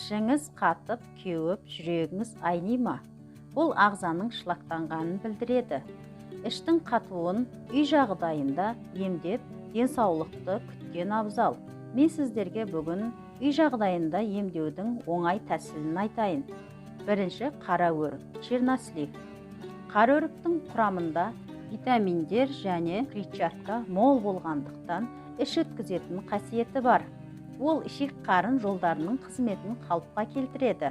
Ішіңіз қатып, кеуіп, жүрегіңіз айни ма? Бұл ағзаның шылақтанғанын білдіреді. Іштің қатуын үй жағдайында емдеп, денсаулықты күткен абзал. Мен сіздерге бүгін үй жағдайында емдеудің оңай тәсілін айтайын. Бірінші, қара өрік, чернослив. Қара өріктің құрамында витаминдер және клетчатка мол болғандықтан іш өткізетін қасиеті бар. Ол ішек қарын жолдарының қызметін қалыпқа келтіреді.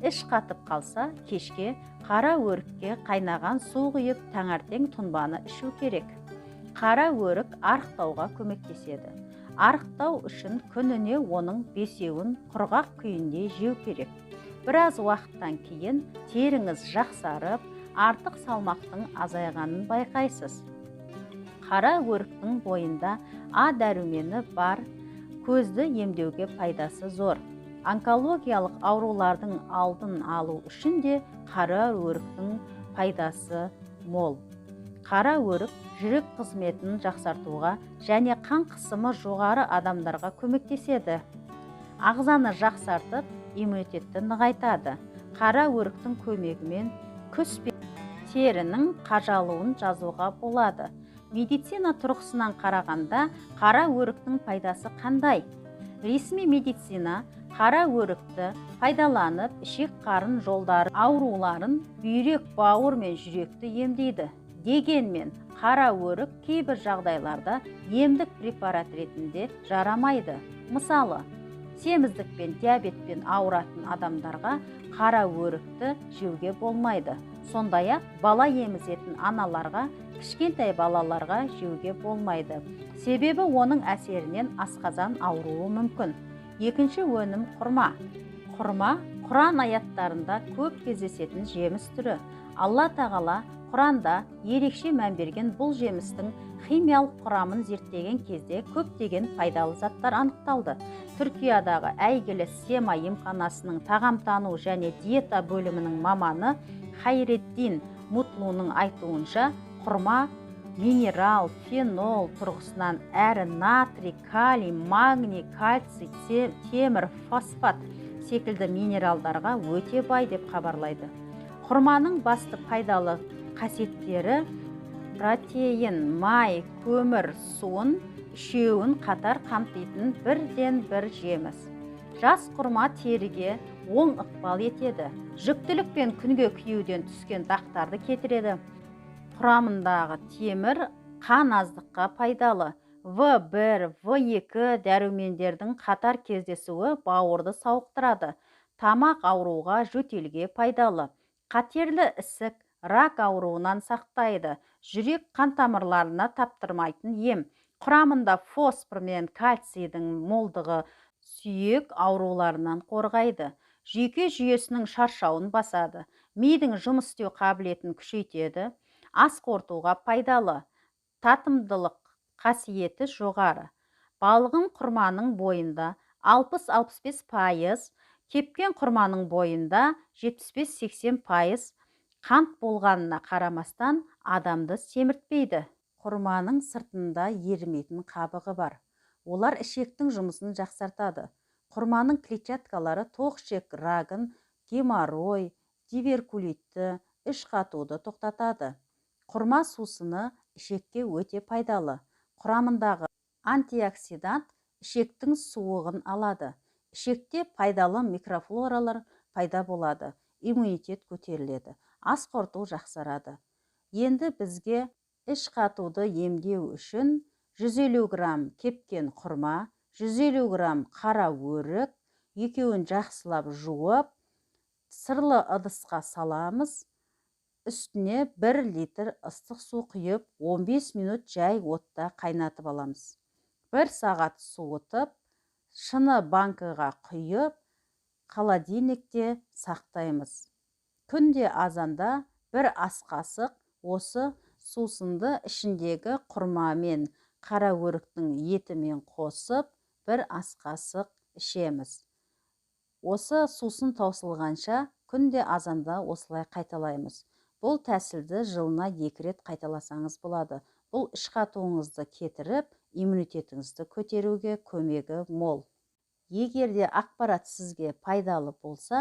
Іш қатып қалса, кешке қара өрікке қайнаған су құйып таңертең тұнбаны ішу керек. Қара өрік арықтауға көмектеседі. Арықтау үшін күніне оның 5-еуін құрғақ күйінде жеу керек. Біраз уақыттан кейін теріңіз жақсарып, артық салмақтың азайғанын байқайсыз. Қара өріктің бойында А дәрумені бар, көзді емдеуге пайдасы зор. Онкологиялық аурулардың алдын алу үшін де қара өріктің пайдасы мол. Қара өрік жүрек қызметін жақсартуға және қан қысымы жоғары адамдарға көмектеседі. Ағзаны жақсартып, иммунитетті нығайтады. Қара өріктің көмегімен күс пен терінің қажалуын жазуға болады. Медицина тұрғысынан қарағанда қара өріктің пайдасы қандай? Ресми медицина қара өрікті пайдаланып, ішек қарын жолдары ауруларын, бүйрек, бауыр мен жүректі емдейді. Дегенмен, қара өрік кейбір жағдайларда емдік препарат ретінде жарамайды. Мысалы, семіздікпен, диабетпен ауыратын адамдарға қара өрікті жеуге болмайды. Сондай-ақ бала емізетін аналарға, кішкентай балаларға жеуге болмайды. Себебі оның әсерінен асқазан ауруы мүмкін. Екінші өнім құрма. Құрма Құран аяттарында көп кездесетін жеміс түрі. Алла тағала Құранда ерекше мән берген бұл жемістің химиялық құрамын зерттеген кезде көптеген пайдалы заттар анықталды. Түркиядағы әйгілі Сема емханасының тағамтану және диета бөлімінің маманы Хайретдин Мутлуның айтуынша, құрма минерал, фенол тұрғысынан әрі натрий, калий, магний, кальций, темір, фосфат секілді минералдарға өте бай деп хабарлайды. Құрманың басты пайдалы қасиеттері протеин, май, көмір, суын үшеуін қатар қамтитын бірден-бір жеміс. Жас құрма теріге оң ықпал етеді. Жүктілік пен күнге күйеуден түскен дақтарды кетіреді. Құрамындағы темір қан аздыққа пайдалы. В1, В2 дәрумендердің қатар кездесуі бауырды сауықтырады. Тамақ ауруға, жөтелге пайдалы. Қатерлі ісік, рак ауруынан сақтайды. Жүрек қан тамырларына таптырмайтын ем. Құрамында фосфор мен кальцийдің молдығы сүйек ауруларынан қорғайды. Жүйке жүйесінің шаршауын басады. Мидың жұмыс істеу қабілетін күшейтеді. Ас қорытуға пайдалы. Татымдылық қасиеті жоғары. Балғын құрманың бойында 60-65%, кепкен құрманың бойында 75-80% қант болғанына қарамастан адамды семіртпейді. Құрманың сыртында ерімейтін қабығы бар. Олар ішектің жұмысын жақсартады. Құрманың клетчаткалары тоқ-ішек рагын, геморрой, дивертикулитті, іш қатуды тоқтатады. Құрма сусыны ішекке өте пайдалы. Құрамындағы антиоксидант ішектің суығын алады. Ішекте пайдалы микрофлоралар пайда болады. Иммунитет көтеріледі. Ас қорыту жақсарады. Енді бізге іш қатуды емдеу үшін 150 грамм кепкен құрма, 150 грамм қара өрік, екеуін жақсылап жуып, сырлы ыдысқа саламыз. Үстіне 1 литр ыстық су құйып, 15 минут жай отта қайнатып аламыз. 1 сағат суытып, шыны банкыға құйып, холодильникте сақтаймыз. Күнде азанда 1 ас қасық осы сусынды ішіндегі құрма мен қара өріктің етімен қосып, 1 ас қасық ішеміз. Осы сусын таусылғанша күнде азанда осылай қайталаймыз. Бұл тәсілді жылына 2 рет қайталасаңыз болады. Бұл іш қатуыңызды кетіріп, иммунитетіңізді көтеруге көмегі мол. Егер де ақпарат сізге пайдалы болса,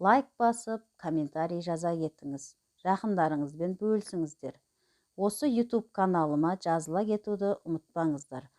лайк басып, комментарий жаза кетіңіз. Жақындарыңызбен бөлісіңіздер. Осы YouTube каналыма жазыла кетуді ұмытпаңыздар.